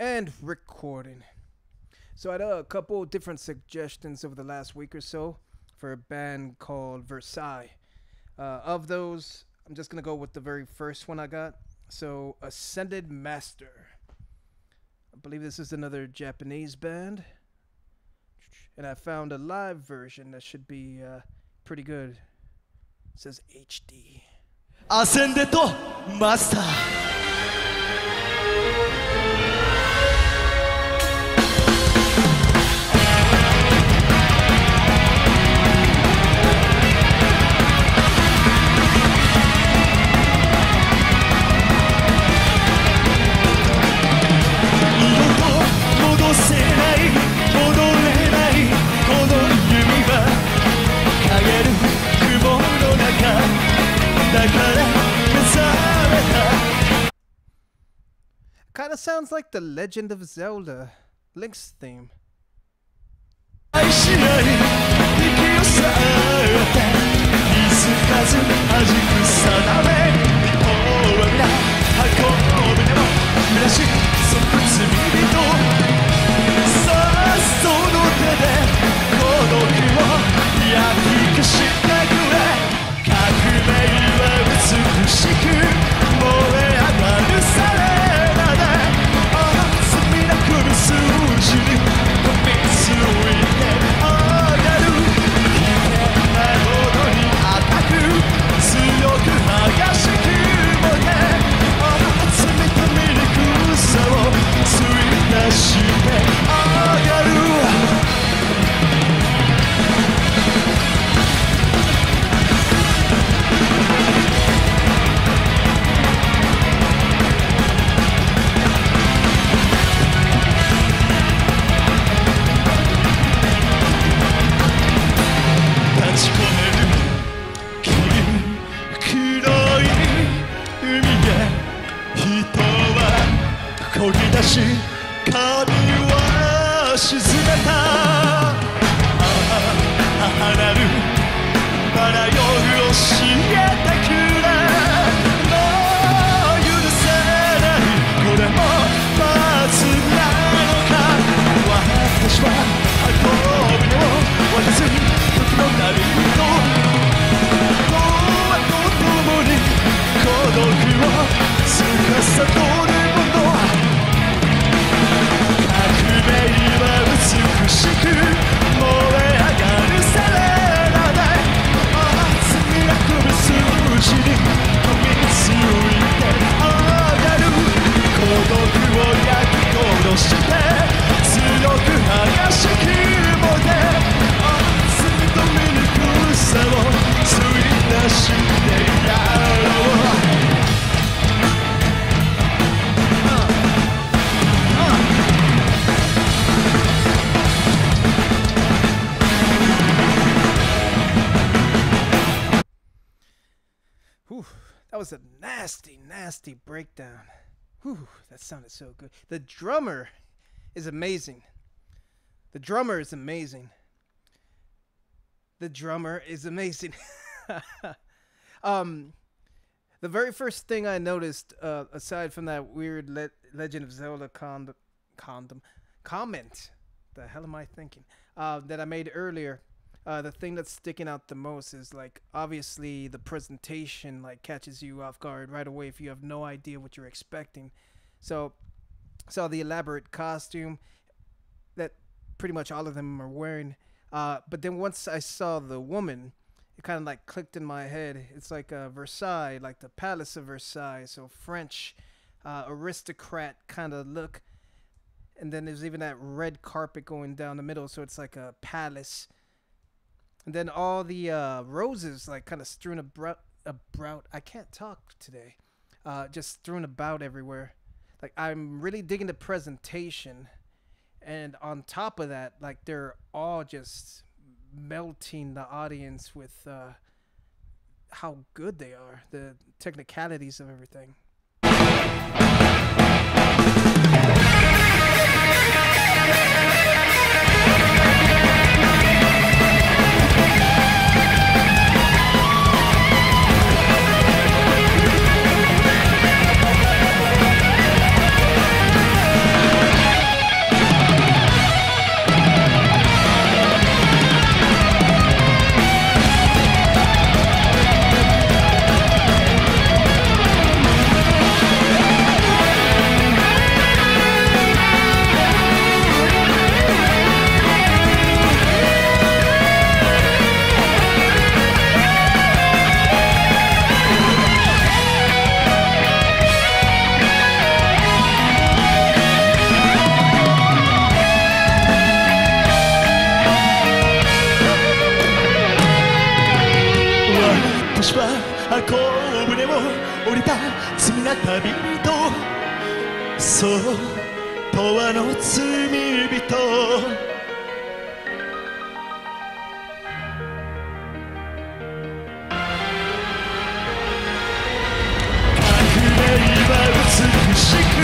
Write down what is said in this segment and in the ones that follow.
And recording. So I had a couple different suggestions over the last week or so for a band called Versailles. Of those, I'm just going to go with the very first one I got. So Ascendead Master. I believe this is another Japanese band. And I found a live version that should be pretty good. It says HD. Ascendead Master. だから目覚めた Kind of sounds like the Legend of Zelda, Link's theme. 愛しない息をさえて気づかず弾く定め今日は皆運ぶでも虚しい即罪人さあその手で孤独を焼き消したくれ革命は美しく燃え上がるされなで罪なくの数字に飛びついて上がる危険なほどにアタック強く激しく燃え罪と醜さを吸い出して上がる漕ぎ出し神は沈めた母なるまだ夜を教えてくれもう許せないこれも罰なのか私は運びを渡ず時の旅人永遠と共に孤独を司るもの美しく燃え上がるされなで罪なくの数字に飛びついて上がる孤独を焼き殺して強く激しく燃え罪と醜さを吸い出してやろうThat was a nasty, nasty breakdown. Whew, that sounded so good. The drummer is amazing. The drummer is amazing. The drummer is amazing. The very first thing I noticed, aside from that weird Legend of Zelda comment, the hell am I thinking? That I made earlier. The thing that's sticking out the most is like obviously the presentation like catches you off guard right away if you have no idea what you're expecting. So saw the elaborate costume that pretty much all of them are wearing. But then once I saw the woman, it kind of like clicked in my head. It's like Versailles, like the Palace of Versailles. So French aristocrat kind of look. And then there's even that red carpet going down the middle. So it's like a palace. And then all the roses like kind of strewn about. I can't talk today. Just strewn about everywhere. Like I'm really digging the presentation. And on top of that, like they're all just melting the audience with how good they are. The technicalities of everything. な旅人そう永遠の罪人美しく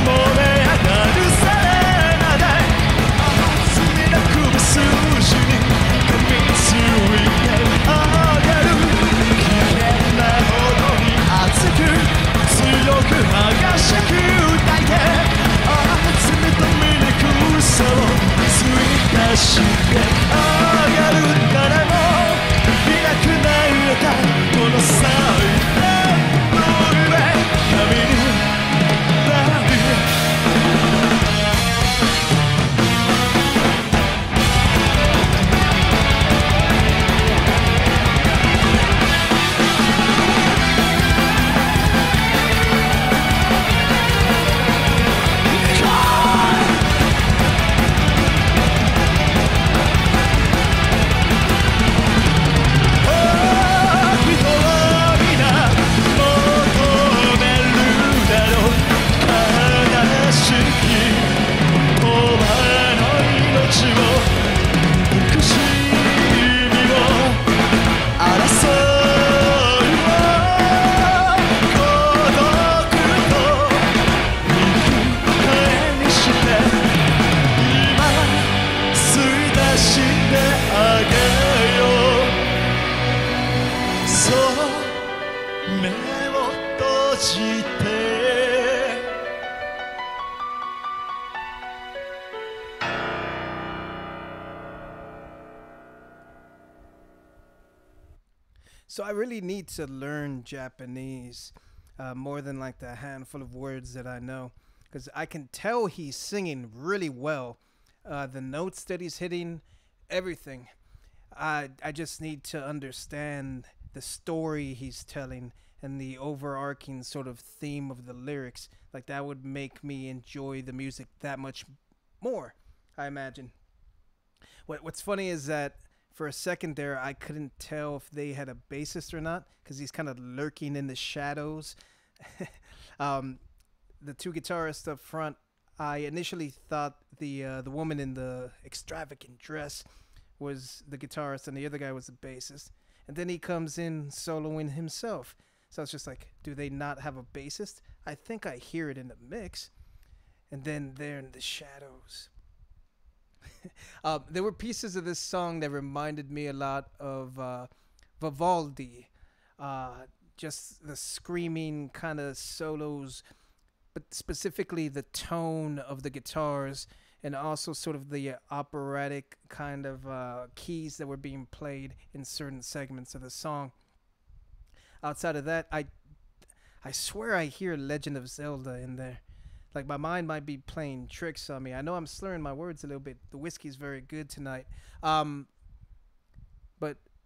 燃え上がるされなだい熱みなくぶ数字に噛みついて上がる危険なほどに熱く強く激しく抱いて罪と醜さを吸い出して上がる誰もいなくなったこの最低の上神にSo I really need to learn Japanese more than like the handful of words that I know, because I can tell he's singing really well. The notes that he's hitting, everything. I just need to understand the story he's telling and the overarching sort of theme of the lyrics. Like that would make me enjoy the music that much more, I imagine. What's funny is that for a second there, I couldn't tell if they had a bassist or not because he's kind of lurking in the shadows. The two guitarists up front, I initially thought the woman in the extravagant dress was the guitarist and the other guy was the bassist. And then he comes in soloing himself. So it's just like, do they not have a bassist? I think I hear it in the mix. And then they're in the shadows. There were pieces of this song that reminded me a lot of Vivaldi. Just the screaming kind of solos, but specifically the tone of the guitars and also sort of the operatic kind of keys that were being played in certain segments of the song. Outside of that, I swear I hear Legend of Zelda in there. Like my mind might be playing tricks on me. I know I'm slurring my words a little bit. The whiskey's very good tonight. But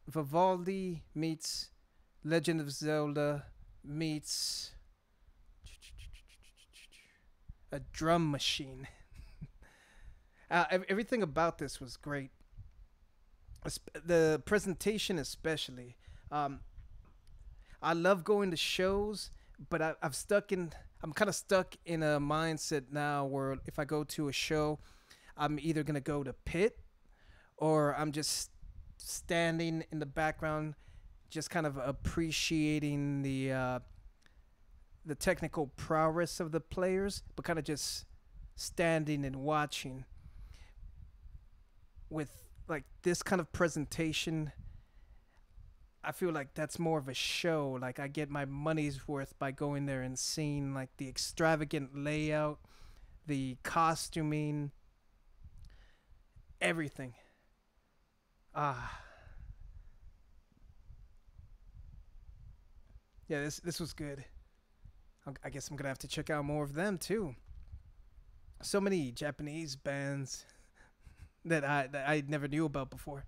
Vivaldi meets Legend of Zelda meets a drum machine. Everything about this was great. The presentation especially. I love going to shows, but I'm kind of stuck in a mindset now where if I go to a show, I'm either going to go to pit or I'm just standing in the background, just kind of appreciating the technical prowess of the players, but kind of just standing and watching. With like this kind of presentation, I feel like that's more of a show. Like I get my money's worth by going there and seeing like the extravagant layout, the costuming, everything. Yeah, this was good. I guess I'm gonna have to check out more of them too. So many Japanese bands that I never knew about before.